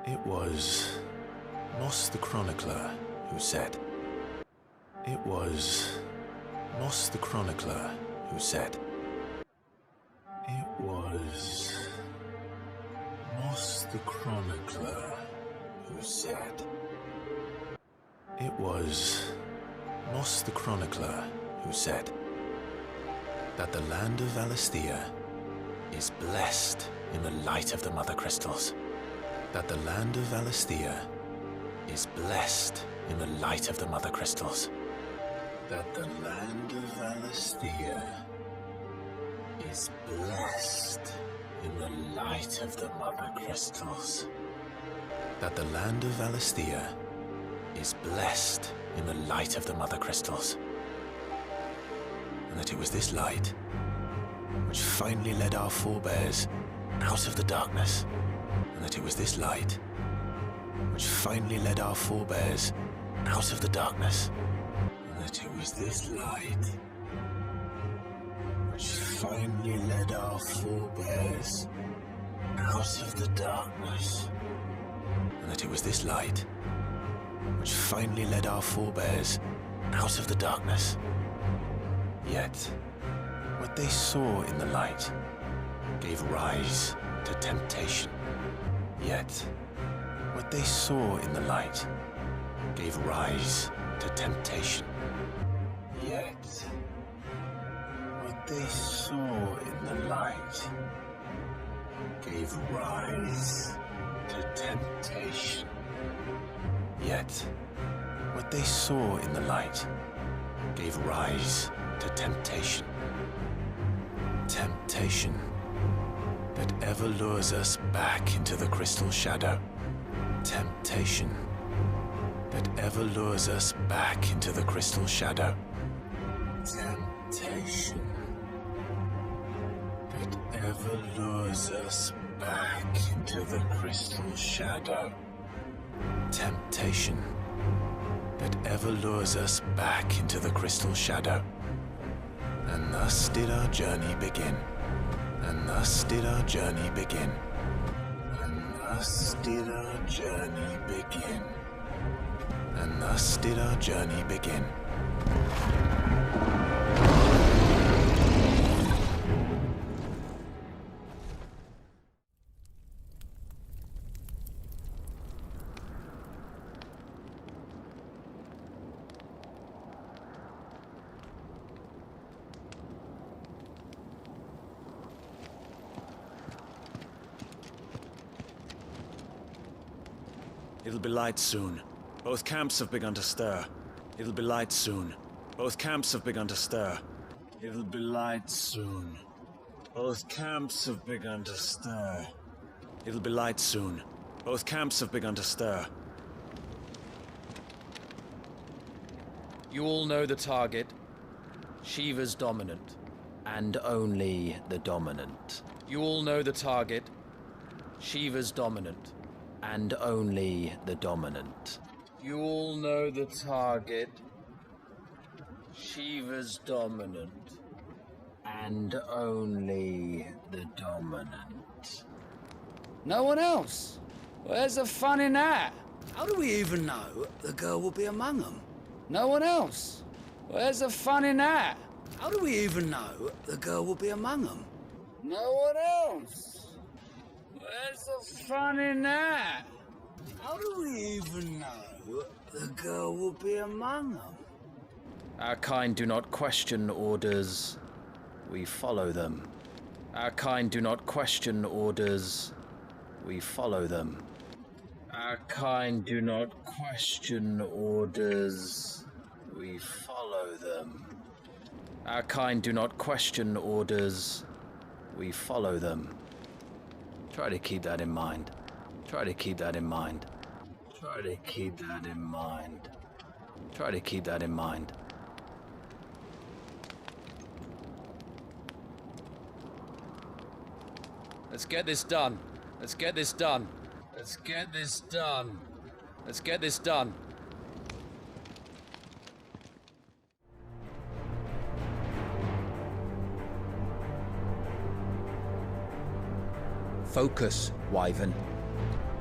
It was Moss the Chronicler who said. It was Moss the Chronicler who said. It was Moss the Chronicler who said. It was Moss the Chronicler who said that the land of Valisthea is blessed in the light of the mother crystals. That the land of Valisthea is blessed in the light of the mother crystals. That the land of Valisthea is blessed in the light of the mother crystals. That the land of Valisthea is blessed in the light of the mother crystals. And that it was this light which finally led our forebears out of the darkness. And that it was this light which finally led our forebears out of the darkness. And that it was this light which finally led our forebears out of the darkness. And that it was this light which finally led our forebears out of the darkness. Yet, what they saw in the light gave rise to temptation. Yet, what they saw in the light gave rise to temptation. Yet, what they saw in the light gave rise to temptation. Yet, what they saw in the light gave rise to temptation. Temptation that ever lures us back into the crystal shadow. Temptation that ever lures us back into the crystal shadow. Temptation that ever lures us back into the crystal shadow. Temptation that ever lures us back into the crystal shadow. And thus did our journey begin. And thus did our journey begin. And thus did our journey begin. And thus did our journey begin. It'll be light soon. Both camps have begun to stir. It'll be light soon. Both camps have begun to stir. It'll be light soon. Both camps have begun to stir. It'll be light soon. Both camps have begun to stir. You all know the target. Shiva's dominant. And only the dominant. You all know the target. Shiva's dominant. And only the dominant. You all know the target. Shiva's dominant. And only the dominant. No one else? Where's the fun in that? How do we even know the girl will be among them? No one else? Where's the fun in that? How do we even know the girl will be among them? No one else? Where's the fun in that? How do we even know the girl will be among them? Our kind do not question orders. We follow them. Our kind do not question orders. We follow them. Our kind do not question orders. We follow them. Our kind do not question orders. We follow them. Try to keep that in mind. Try to keep that in mind. Try to keep that in mind. Try to keep that in mind. Let's get this done. Let's get this done. Let's get this done. Let's get this done. Focus, Wyvern.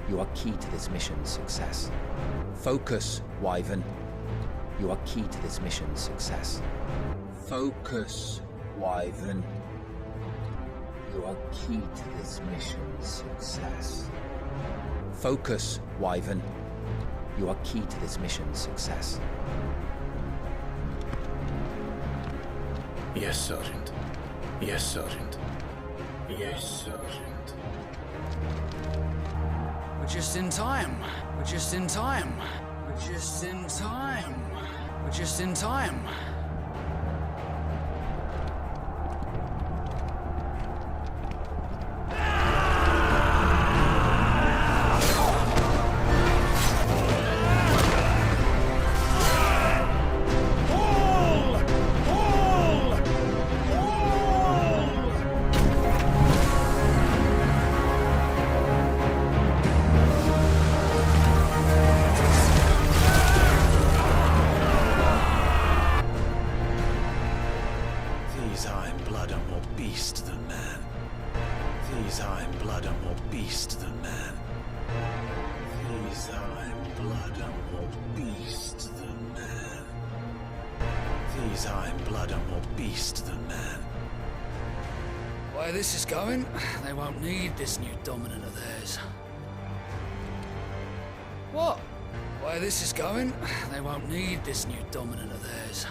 You are key to this mission's success. Focus, Wyvern. You are key to this mission's success. Focus, Wyvern. You are key to this mission's success. Focus, Wyvern. You are key to this mission's success. Yes, Sergeant. Yes, Sergeant. Yes, Sergeant. We're just in time. We're just in time. We're just in time. We're just in time. These high in blood are more beast than man. These high in blood are more beast than man. These high in blood are more beast than man. These high in blood are more beast than man. Where this is going, they won't need this new dominant of theirs. What? Where this is going, they won't need this new dominant of theirs.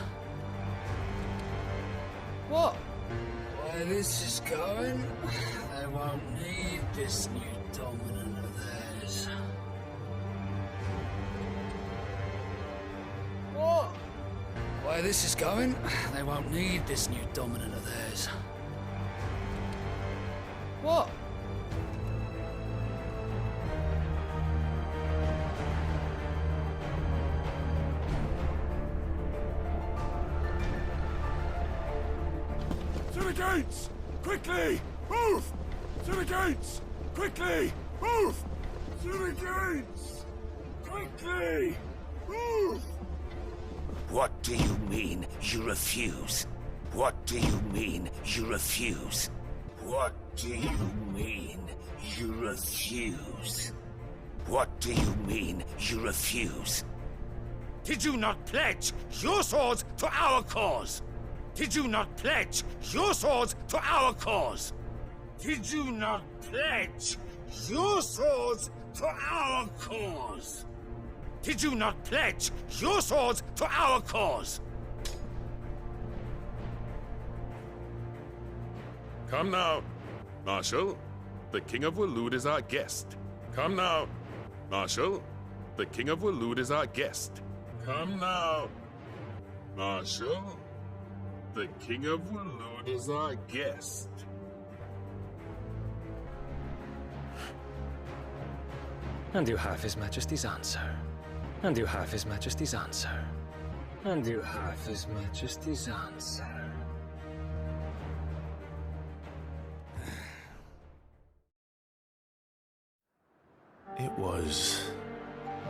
What? Where this is going, they won't need this new dominant of theirs. What? Where this is going, they won't need this new dominant of theirs. What? To the gates! Quickly! Move! To the gates! Quickly! Move! To the gates! Quickly! Move! What do you mean you refuse? What do you mean you refuse? What do you mean you refuse? What do you mean you refuse? Did you not pledge your swords to our cause? Did you not pledge your swords to our cause? Did you not pledge your swords to our cause? Did you not pledge your swords to our cause? Come now, Marshal. The King of Waloed is our guest. Come now, Marshal. The King of Waloed is our guest. Come now, Marshal. The King of Waloed is our guest. And you have His Majesty's answer. And you have His Majesty's answer. And you have His Majesty's answer. It was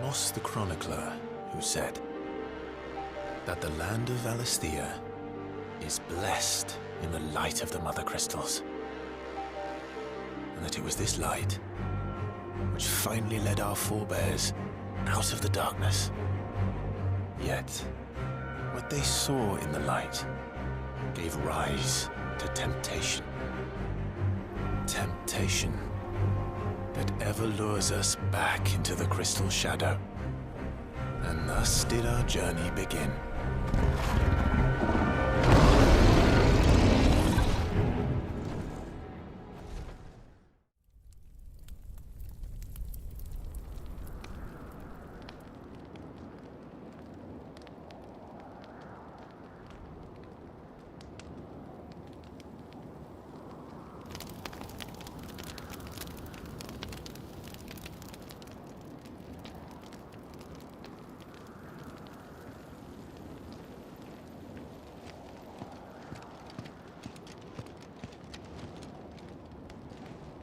Moss the Chronicler who said that the land of Valisthea is blessed in the light of the Mother Crystals, and that it was this light which finally led our forebears out of the darkness. Yet, what they saw in the light gave rise to temptation. Temptation that ever lures us back into the crystal shadow. And thus did our journey begin.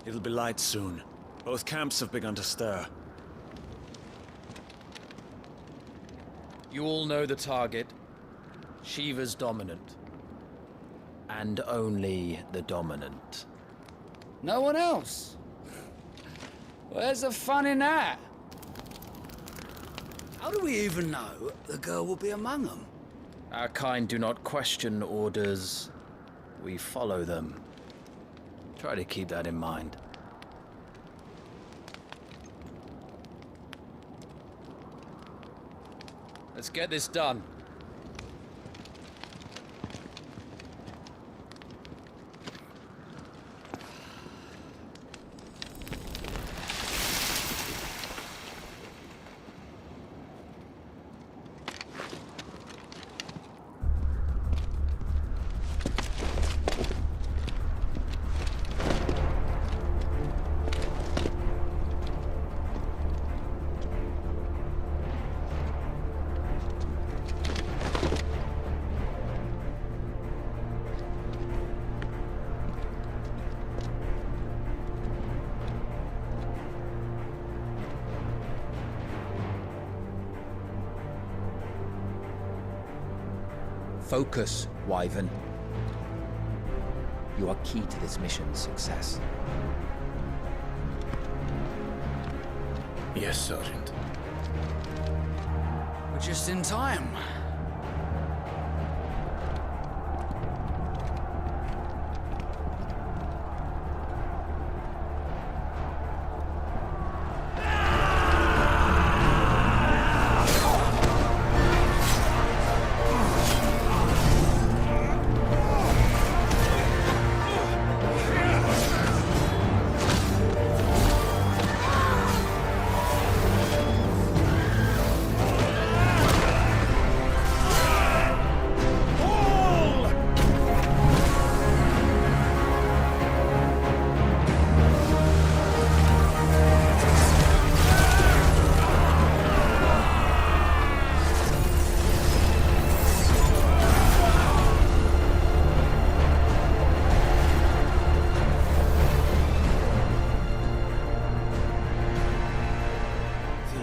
It'll be light soon. Both camps have begun to stir. You all know the target. Shiva's dominant. And only the dominant. No one else? Where's the fun in that? How do we even know the girl will be among them? Our kind do not question orders. We follow them. Try to keep that in mind. Let's get this done. Focus, Wyvern. You are key to this mission's success. Yes, Sergeant. We're just in time.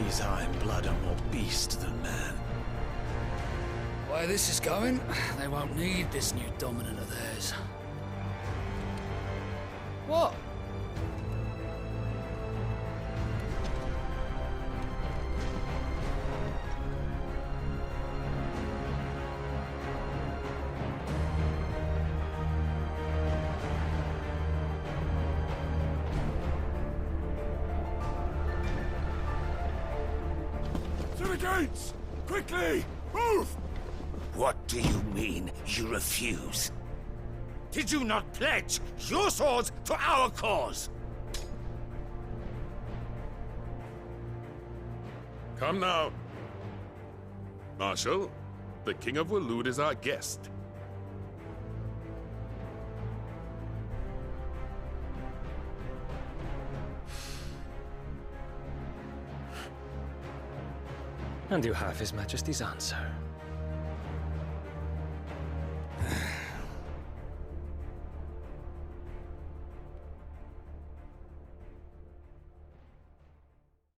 These Iron Blood are more beast than man. The way this is going, they won't need this new dominant of theirs. What? To the gates! Quickly! Move! What do you mean, you refuse? Did you not pledge your swords to our cause? Come now. Marshal, the King of Waloed is our guest. And you have His Majesty's answer.